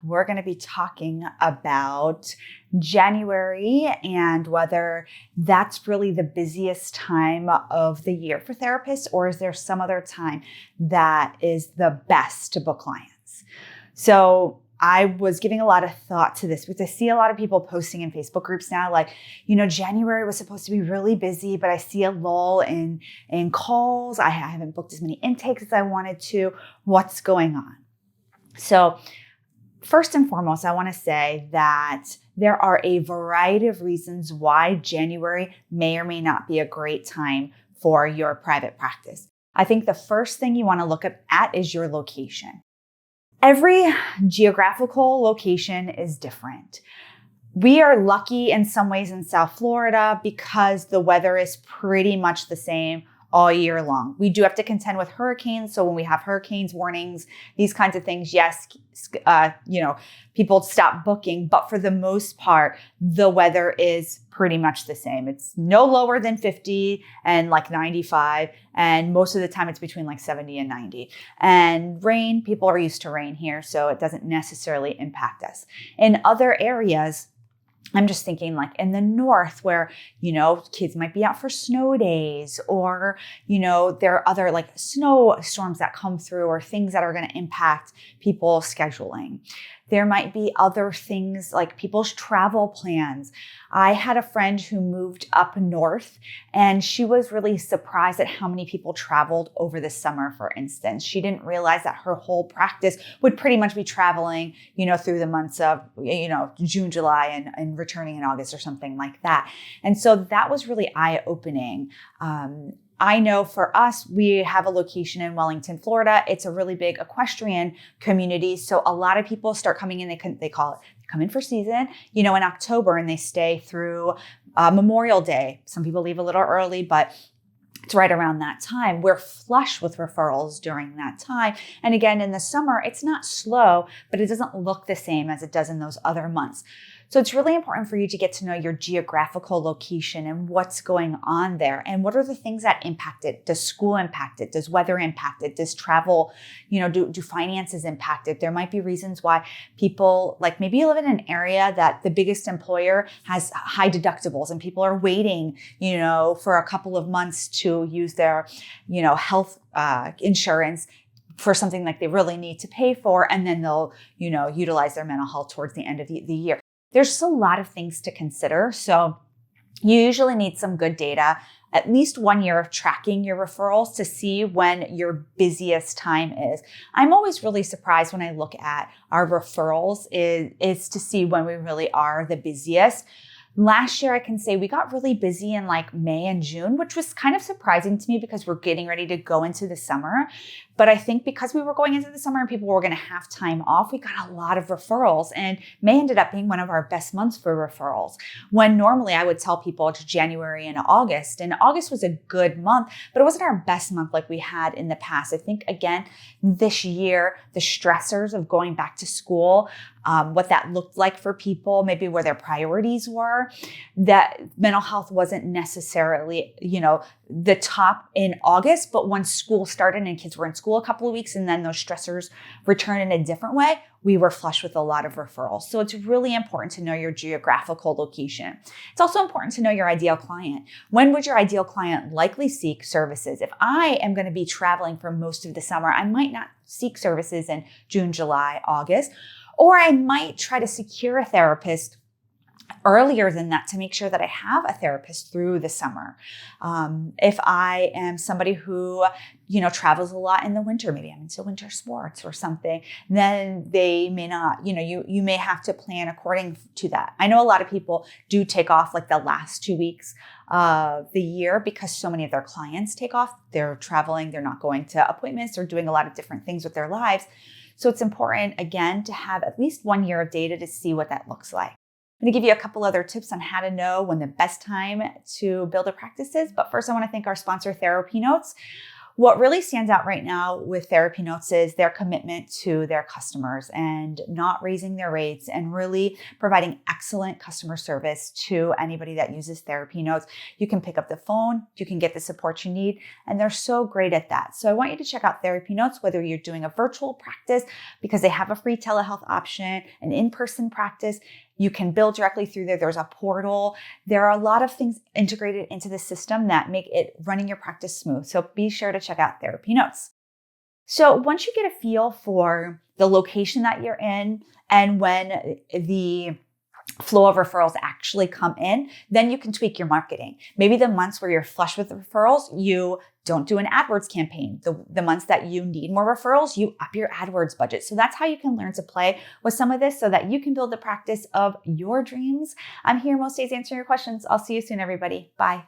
we're going to be talking about January and whether that's really the busiest time of the year for therapists, or is there some other time that is the best to book clients? So I was giving a lot of thought to this because I see a lot of people posting in Facebook groups now, like, January was supposed to be really busy, but I see a lull in calls. I haven't booked as many intakes as I wanted to. What's going on? So first and foremost, I want to say that there are a variety of reasons why January may or may not be a great time for your private practice. I think the first thing you want to look at is your location. Every geographical location is different. We are lucky in some ways in South Florida because the weather is pretty much the same all year long. We do have to contend with hurricanes. So when we have hurricanes, warnings, these kinds of things, yes, people stop booking. But for the most part, the weather is pretty much the same. It's no lower than 50 and like 95. And most of the time it's between like 70 and 90. And rain, people are used to rain here, so it doesn't necessarily impact us. In other areas, I'm just thinking like in the north where, kids might be out for snow days, or, there are other like snow storms that come through or things that are going to impact people's scheduling. There might be other things like people's travel plans. I had a friend who moved up north and she was really surprised at how many people traveled over the summer, for instance. She didn't realize that her whole practice would pretty much be traveling, through the months of, June, July and returning in August or something like that. And so that was really eye-opening. I know for us, we have a location in Wellington, Florida. It's a really big equestrian community. So a lot of people start coming in, they come in for season, in October, and they stay through Memorial Day. Some people leave a little early, but it's right around that time. We're flush with referrals during that time. And again, in the summer, it's not slow, but it doesn't look the same as it does in those other months. So it's really important for you to get to know your geographical location and what's going on there. And what are the things that impact it? Does school impact it? Does weather impact it? Does travel, do finances impact it? There might be reasons why people, like maybe you live in an area that the biggest employer has high deductibles and people are waiting, for a couple of months to use their, health insurance for something like they really need to pay for. And then they'll, utilize their mental health towards the end of the year. There's just a lot of things to consider. So you usually need some good data, at least 1 year of tracking your referrals to see when your busiest time is. I'm always really surprised when I look at our referrals is to see when we really are the busiest. Last year, I can say we got really busy in like May and June, which was kind of surprising to me because we're getting ready to go into the summer. But I think because we were going into the summer and people were going to have time off, we got a lot of referrals, and May ended up being one of our best months for referrals. When normally I would tell people it's January and August was a good month, but it wasn't our best month like we had in the past. I think again, this year, the stressors of going back to school, what that looked like for people, maybe where their priorities were, that mental health wasn't necessarily, the top in August, but once school started and kids were in school a couple of weeks and then those stressors return in a different way, we were flush with a lot of referrals. So it's really important to know your geographical location. It's also important to know your ideal client. When would your ideal client likely seek services? If I am going to be traveling for most of the summer, I might not seek services in June, July, August, or I might try to secure a therapist earlier than that to make sure that I have a therapist through the summer. If I am somebody who, travels a lot in the winter, maybe I'm into winter sports or something, then they may not, you may have to plan according to that. I know a lot of people do take off like the last 2 weeks of the year because so many of their clients take off. They're traveling, they're not going to appointments, they're doing a lot of different things with their lives. So it's important, again, to have at least 1 year of data to see what that looks like. I'm going to give you a couple other tips on how to know when the best time to build a practice is. But first, I want to thank our sponsor, TherapyNotes. What really stands out right now with TherapyNotes is their commitment to their customers and not raising their rates and really providing excellent customer service to anybody that uses TherapyNotes. You can pick up the phone, you can get the support you need, and they're so great at that. So I want you to check out TherapyNotes, whether you're doing a virtual practice because they have a free telehealth option, an in-person practice. You can bill directly through there. There's a portal. There are a lot of things integrated into the system that make it running your practice smooth. So be sure to check out TherapyNotes. So once you get a feel for the location that you're in and when the flow of referrals actually come in, then you can tweak your marketing. Maybe the months where you're flush with referrals, you don't do an AdWords campaign. The months that you need more referrals, you up your AdWords budget. So that's how you can learn to play with some of this so that you can build the practice of your dreams. I'm here most days answering your questions. I'll see you soon, everybody. Bye.